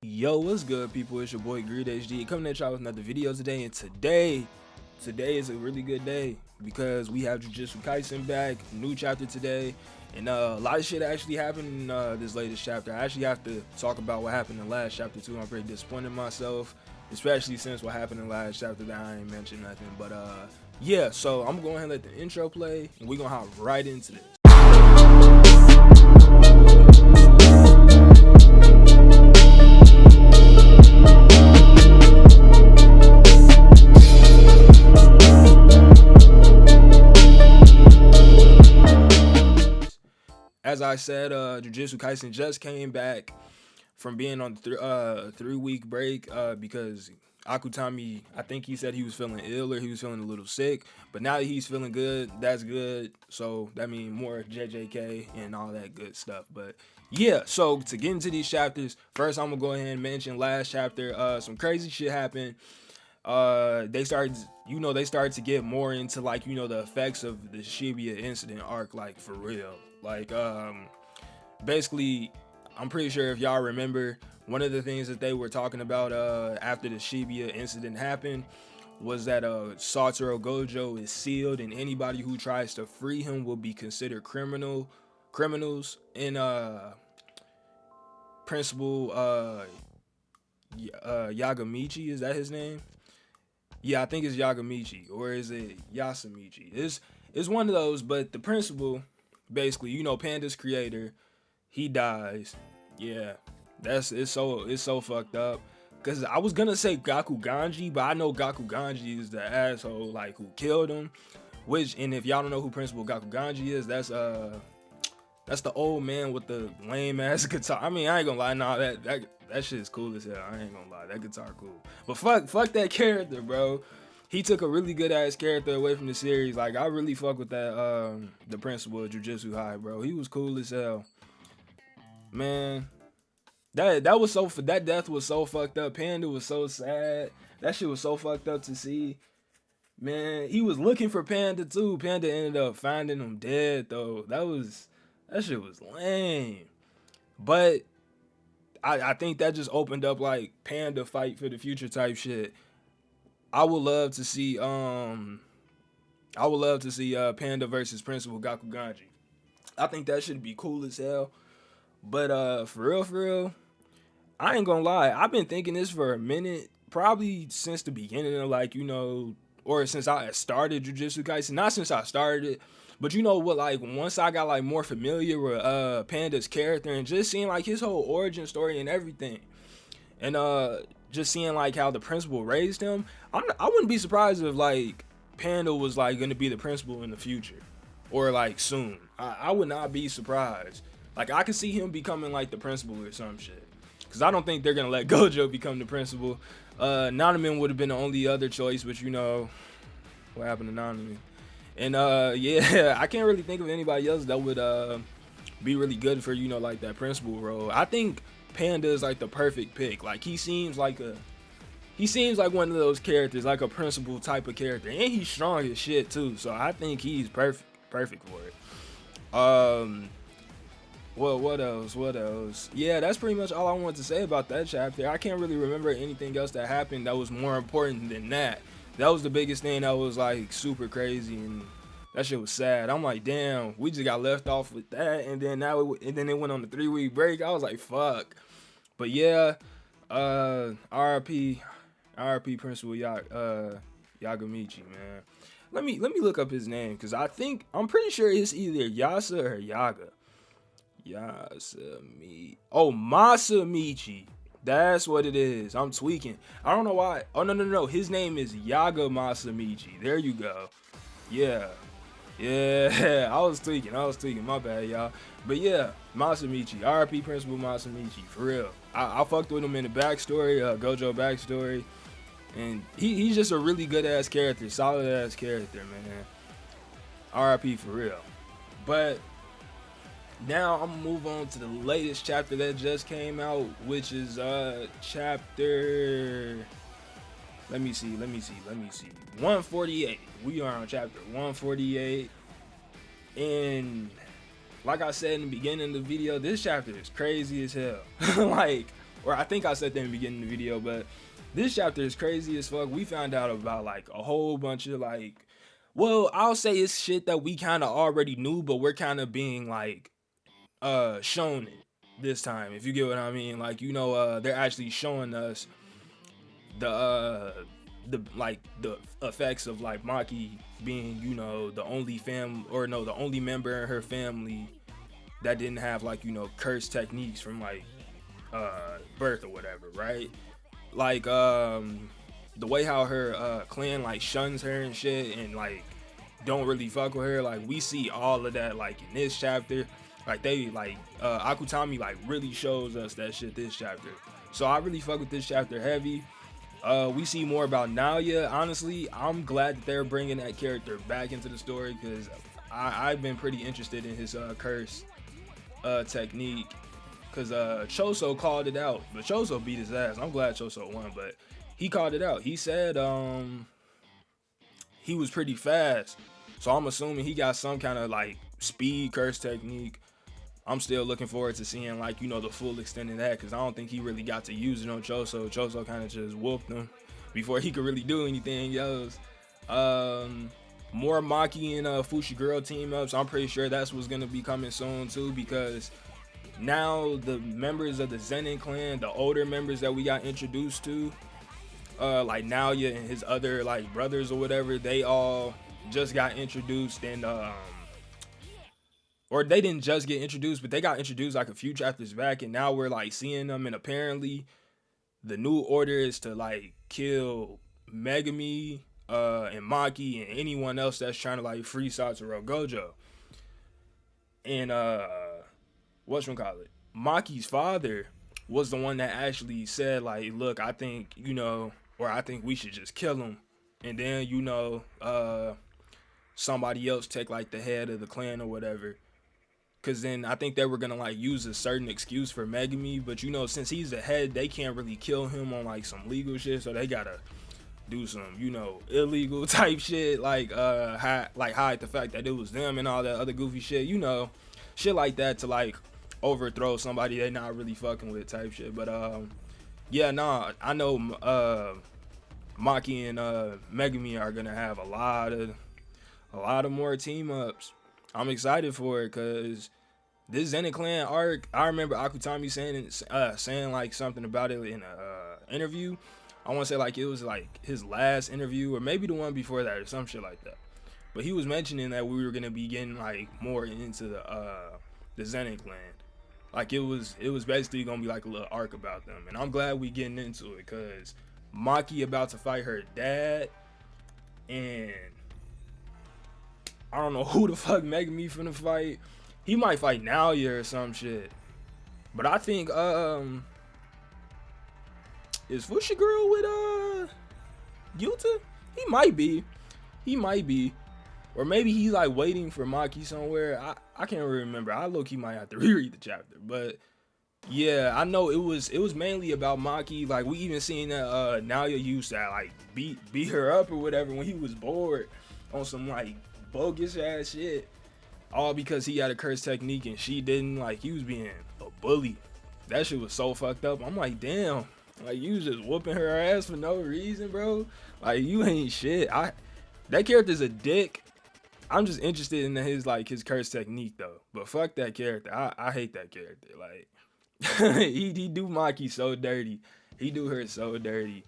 Yo, what's good, people? It's your boy GreedHD coming at y'all with another video today. And today is a really good day because we have Jujutsu Kaisen back, new chapter today, and a lot of shit actually happened in this latest chapter. I actually have to talk about what happened in the last chapter too. I'm pretty disappointed in myself, especially since what happened in the last chapter that I ain't mentioned nothing. But yeah, so I'm gonna go ahead and let the intro play, and we're gonna hop right into this. As I said, Jujutsu Kaisen just came back from being on the 3-week break because Akutami, I think he said he was feeling ill or he was feeling a little sick. But now that he's feeling good, that's good. So that means more JJK and all that good stuff. But yeah, so to get into these chapters, first I'm gonna go ahead and mention last chapter. Some crazy shit happened. They started to get more into the effects of the Shibuya incident arc, like for real. Basically, I'm pretty sure if y'all remember, one of the things that they were talking about after the Shibuya incident happened was that Satoru Gojo is sealed, and anybody who tries to free him will be considered criminals. And Principal Yagamichi, is that his name? Yeah, I think it's Yagamichi, or is it Yasamichi? It's one of those. But the principal, basically, Panda's creator, he dies. Yeah, it's so fucked up. Cause I was gonna say Gaku Ganji, but I know Gaku Ganji is the asshole who killed him. And if y'all don't know who Principal Gaku Ganji is, that's the old man with the lame ass guitar. I mean, I ain't gonna lie, that shit is cool as hell. I ain't gonna lie, that guitar cool. But fuck that character, bro. He took a really good ass character away from the series. I really fuck with that the principal of Jujutsu High, bro. He was cool as hell. Man, that death was so fucked up. Panda was so sad. That shit was so fucked up to see. Man, he was looking for Panda too. Panda ended up finding him dead though. That shit was lame. But I think that just opened up Panda fight for the future type shit. I would love to see Panda versus Principal Gaku Ganji. I think that should be cool as hell. But for real, I ain't gonna lie. I've been thinking this for a minute, probably since the beginning of or since I started Jujutsu Kaisen. Not since I started it, but once I got more familiar with Panda's character and just seeing his whole origin story and everything, and just seeing how the principal raised him, I wouldn't be surprised if Panda was gonna be the principal in the future or soon. I would not be surprised. I could see him becoming the principal or some shit. Cause I don't think they're gonna let Gojo become the principal. Nanamin would have been the only other choice, but what happened to Nanamin. And yeah, I can't really think of anybody else that would be really good for that principal role. I think Panda is the perfect pick. He seems like one of those characters, a principal type of character, and he's strong as shit too. So I think he's perfect for it. Well, what else? Yeah, that's pretty much all I wanted to say about that chapter. I can't really remember anything else that happened that was more important than that. That was the biggest thing that was super crazy, and that shit was sad. I'm damn, we just got left off with that, and then it went on the 3-week break. I was fuck. But yeah, RIP Principal Yagamichi, man. Let me look up his name, because I'm pretty sure it's either Yasa or Yaga. Masamichi. That's what it is. I'm tweaking. I don't know why. Oh, no. His name is Yaga Masamichi. There you go. Yeah. I was tweaking. My bad, y'all. But yeah, Masamichi. RP Principal Masamichi. For real. I fucked with him in the backstory, Gojo backstory. And he's just a really good ass character. Solid ass character, man. RP for real. But now I'm gonna move on to the latest chapter that just came out, which is chapter. Let me see. 148. We are on chapter 148, and like I said in the beginning of the video, this chapter is crazy as hell. or I think I said that in the beginning of the video, but this chapter is crazy as fuck. We found out about like a whole bunch of like, well, I'll say it's shit that we kind of already knew, but we're kind of being like shown it this time, if you get what I mean. Like, you know, they're actually showing us the like the effects of like Maki being, you know, the only the only member in her family that didn't have like, you know, cursed techniques from like birth or whatever, right? Like the way how her clan like shuns her and shit and like don't really fuck with her, like we see all of that like in this chapter. Like they like Akutami like really shows us that shit this chapter. So I really fuck with this chapter heavy. We see more about Naoya. Honestly, I'm glad that they're bringing that character back into the story, because I've been pretty interested in his curse technique, because Choso called it out, but Choso beat his ass. I'm glad Choso won, but he called it out. He said he was pretty fast, so I'm assuming he got some kind of like speed curse technique. I'm still looking forward to seeing like, you know, the full extent of that, because I don't think he really got to use it on Choso. Choso kind of just whooped him before he could really do anything else. More Maki and Fushiguro team ups. I'm pretty sure that's what's gonna be coming soon too, because now the members of the Zenin clan, the older members that we got introduced to, like Naoya and his other like brothers or whatever, they all just got introduced, and or they didn't just get introduced, but they got introduced like a few chapters back, and now we're like seeing them. And apparently the new order is to like kill Megumi and Maki and anyone else that's trying to like free Satoru Gojo. And whatchamacallit, Maki's father was the one that actually said like, look, I think, you know, or I think we should just kill him, and then, you know, somebody else take like the head of the clan or whatever. Cause then I think they were gonna like use a certain excuse for Megumi, but you know, since he's the head, they can't really kill him on like some legal shit, so they gotta do some, you know, illegal type shit, like hide the fact that it was them and all that other goofy shit, you know, shit like that, to like overthrow somebody they not really fucking with type shit. But yeah, nah, I know Maki and Megumi are gonna have a lot of more team ups. I'm excited for it, because this Zenin clan arc, I remember Akutami saying like something about it in a interview. I want to say like it was like his last interview, or maybe the one before that, or some shit like that. But he was mentioning that we were gonna be getting like more into the Zenin clan. Like it was basically gonna be like a little arc about them, and I'm glad we getting into it, because Maki about to fight her dad, and I don't know who the fuck Megumi finna fight. He might fight Naoya or some shit. But I think is Fushiguro with Yuta? He might be. Or maybe he's like waiting for Maki somewhere. I can't really remember. I low-key might have to reread the chapter. But yeah, I know it was mainly about Maki. Like we even seen that Naoya used to like beat her up or whatever when he was bored on some like bogus ass shit, all because he had a curse technique and she didn't. Like he was being a bully. That shit was so fucked up. I'm like, damn, like you was just whooping her ass for no reason, bro. Like you ain't shit. That character's a dick. I'm just interested in his curse technique though. But fuck that character. I hate that character. Like he do Maki so dirty. He do her so dirty.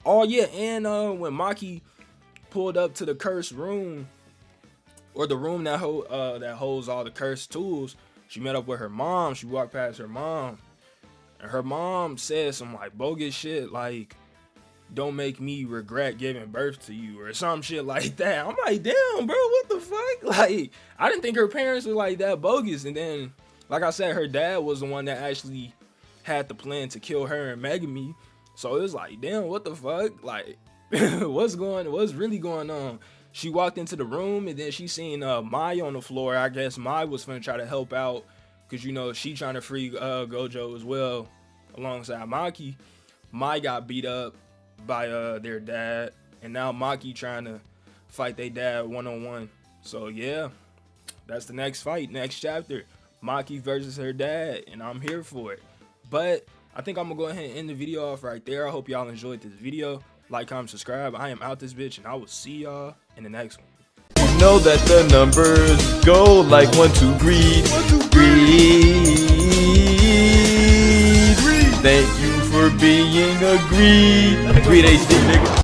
Oh yeah, and when Maki pulled up to the cursed room, or the room that holds all the cursed tools, she met up with her mom. She walked past her mom, and her mom said some like bogus shit, like, "Don't make me regret giving birth to you," or some shit like that. I'm like, damn, bro, what the fuck? Like, I didn't think her parents were like that bogus. And then, like I said, her dad was the one that actually had the plan to kill her and Megumi. So it was like, damn, what the fuck? Like, what's really going on? She walked into the room, and then she seen Mai on the floor. I guess Mai was finna try to help out, because, you know, she trying to free Gojo as well, alongside Maki. Mai got beat up by their dad, and now Maki trying to fight their dad one-on-one. So yeah, that's the next fight, next chapter. Maki versus her dad, and I'm here for it. But I think I'm gonna go ahead and end the video off right there. I hope y'all enjoyed this video. Like, comment, subscribe. I am out this bitch, and I will see y'all in the next one. Know that the numbers go like 1, 2, greed. Thank you for being a GreedHD nigga.